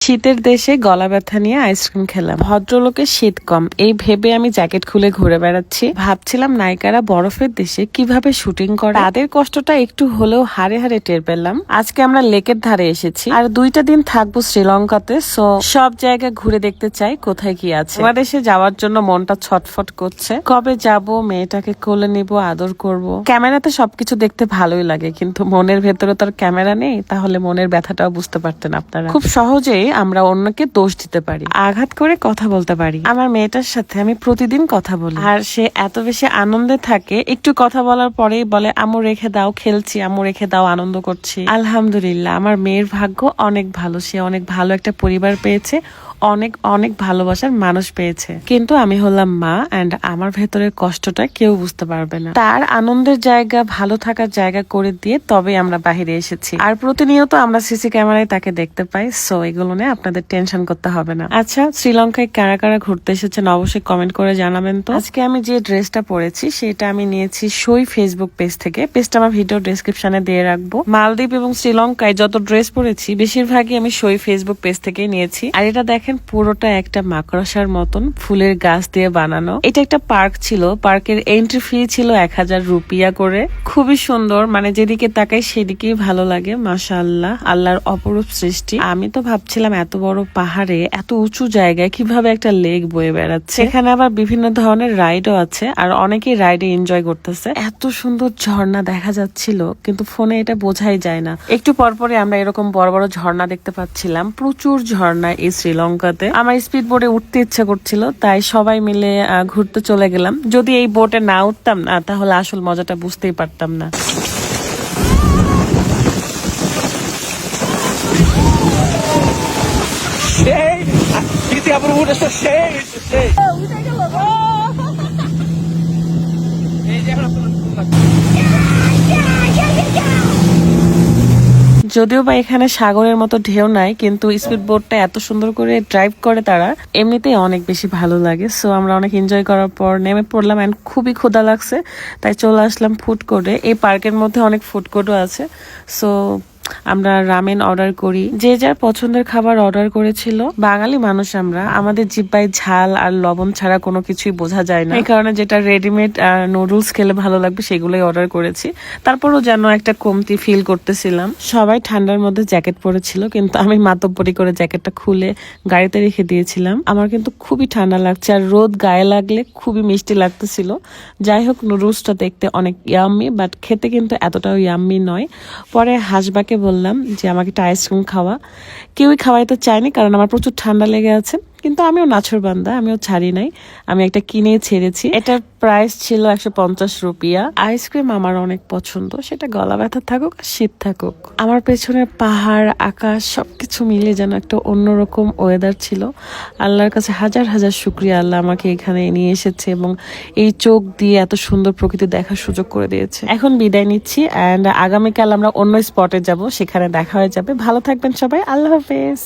শীতের দেশে গলা ব্যথা নিয়ে আইসক্রিম খেলাম। ভদ্রলোকের শীত কম এই ভেবে আমি জ্যাকেট খুলে ঘুরে বেড়াচ্ছি। ভাবছিলাম নায়িকারা বরফের দেশে কিভাবে শুটিং করে, তাদের কষ্টটা একটু হলেও হাড়ে হাড়ে টের পেলাম। আজকে আমরা লেকের ধারে এসেছি আর 2টা দিন থাকবো শ্রীলঙ্কাতে। সো সব জায়গা ঘুরে দেখতে চাই কোথায় কি আছে। বাংলাদেশে যাওয়ার জন্য মনটা ছটফট করছে। কবে যাব, মেয়েটাকে কোলে নিব, আদর করব। ক্যামেরাতে সবকিছু দেখতে ভালোই লাগে, কিন্তু মনের ভেতরে তো আর ক্যামেরা নেই, তাহলে মনের ব্যথাটাও বুঝতে পারতেন আপনারা। খুব সহজেই আমরা অন্যকে দোষ দিতে পারি, আঘাত করে কথা বলতে পারি। আমার মেয়েটার সাথে আমি প্রতিদিন কথা বলি, আর সে এত বেশি আনন্দে থাকে, একটু কথা বলার পরেই বলে আম্মু রেখে দাও, খেলছি, আম্মু রেখে দাও, আনন্দ করছি। আলহামদুলিল্লাহ, আমার মেয়ের ভাগ্য অনেক ভালো, সে অনেক ভালো একটা পরিবার পেয়েছে, অনেক অনেক ভালোবাসার মানুষ পেয়েছে। কিন্তু আমি হলাম মা, এন্ড আমার ভেতরের কষ্টটা কেউ বুঝতে পারবে না। তার আনন্দের জায়গা, ভালো থাকার জায়গা করে দিয়ে তবে আমরা বাহিরে এসেছি। আর প্রতিনিয়ত আমরা সিসি ক্যামেরায় তাকে দেখতে পাই। সো এগুলো নিয়ে আপনাদের টেনশন করতে হবে না। আচ্ছা, শ্রীলঙ্কায় কারা কারা ঘুরতে এসেছেন অবশ্যই কমেন্ট করে জানাবেন তো। আজকে আমি যে ড্রেসটা পরেছি সেটা আমি নিয়েছি সই ফেসবুক পেজ থেকে। পেজটা আমার ভিডিও ডেসক্রিপশনে দিয়ে রাখবো। মালদ্বীপ এবং শ্রীলঙ্কায় যত ড্রেস পরেছি বেশিরভাগই আমি সই ফেসবুক পেজ থেকেই নিয়েছি। আর এটা দেখেন, পুরোটা একটা মাকড়সার মতন ফুলের গাছ দিয়ে বানানো। এটা একটা পার্ক ছিল, পার্কের এন্ট্রি ফি ছিল 1000 রুপিয়া করে। খুবই সুন্দর, মানে যেদিকে তাকাই সেদিকেই ভালো লাগে। মাশাআল্লাহ, আল্লাহর অপরূপ সৃষ্টি। আমি তো ভাবছিলাম এত বড় পাহাড়ে, এত উঁচু জায়গায় কিভাবে একটা লেক বয়ে বেড়াচ্ছে। এখানে আবার বিভিন্ন ধরনের রাইডও আছে, আর অনেকেই রাইডে এনজয় করতেছে। এত সুন্দর ঝর্ণা দেখা যাচ্ছিল, কিন্তু ফোনে এটা বোঝাই যায় না। একটু পরপরে আমরা এরকম বড় বড় ঝর্ণা দেখতে পাচ্ছিলাম, প্রচুর ঝর্ণা এই শ্রীলঙ্কাতে। আমার স্পিড বোটে উঠতে ইচ্ছা করছিল, তাই সবাই মিলে ঘুরতে চলে গেলাম। যদি এই বোটে না উঠতাম না, তাহলে আসল মজাটা বুঝতেই পারতাম না। যদিও বা এখানে সাগরের মতো ঢেউ নাই, কিন্তু স্পিড বোটটা এত সুন্দর করে ড্রাইভ করে তারা, এমনিতেই অনেক বেশি ভালো লাগে। সো আমরা অনেক এনজয় করার পর নেমে পড়লাম, এন্ড খুবই ক্ষুধা লাগছে, তাই চলে আসলাম ফুড কোর্টে। এই পার্কের মধ্যে অনেক ফুড কোর্টও আছে। সো আমরা রামেন অর্ডার করি, যে যার পছন্দের খাবার অর্ডার করেছিল। বাঙালি মানুষ আমরা, আমাদের জিহ্বায় ঝাল আর লবণ ছাড়া কোনো কিছুই বোঝা যায় না। এই কারণে যেটা রেডিমেড নুডলস খেলে ভালো লাগবে সেগুলোই অর্ডার করেছি। তারপরও যেন একটা কমতি ফিল করতেছিলাম। সবাই ঠান্ডার মধ্যে জ্যাকেট পরেছিল, কিন্তু আমি মাতব্বরি করে জ্যাকেটটা খুলে গাড়িতে রেখে দিয়েছিলাম। আমার কিন্তু খুবই ঠান্ডা লাগছে, আর রোদ গায়ে লাগলে খুবই মিষ্টি লাগতেছিল। যাই হোক, নুডলসটা দেখতে অনেক ইয়াম্মি, বাট খেতে কিন্তু এতটাও ইয়াম্মি নয়। পরে হাসবাকে বললাম যে আমাকে একটা আইসক্রিম খাওয়া। কেউই খাওয়াইতে চায়নি, কারণ আমার প্রচুর ঠান্ডা লেগে আছে। কিন্তু আমিও নাছোড়বান্দা, আমিও ছাড়ি নাই, আমি একটা কিনে ছেড়েছি। এটার প্রাইস ছিল 150 রুপিয়া। আইসক্রিম আমার অনেক পছন্দ, সেটা গলা ব্যথা থাকুক আর শীত থাকুক। আমার পেছনে পাহাড়, আকাশ সবকিছু মিলে যেন একটা অন্যরকম ওয়েদার ছিল। আল্লাহর কাছে হাজার হাজার শুকরিয়া, আল্লাহ আমাকে এখানে নিয়ে এসেছে এবং এই চোখ দিয়ে এত সুন্দর প্রকৃতি দেখার সুযোগ করে দিয়েছে। এখন বিদায় নিচ্ছি, অ্যান্ড আগামীকাল আমরা অন্য স্পটে যাব, সেখানে দেখা হয়ে যাবে। ভালো থাকবেন সবাই, আল্লাহ হাফেজ।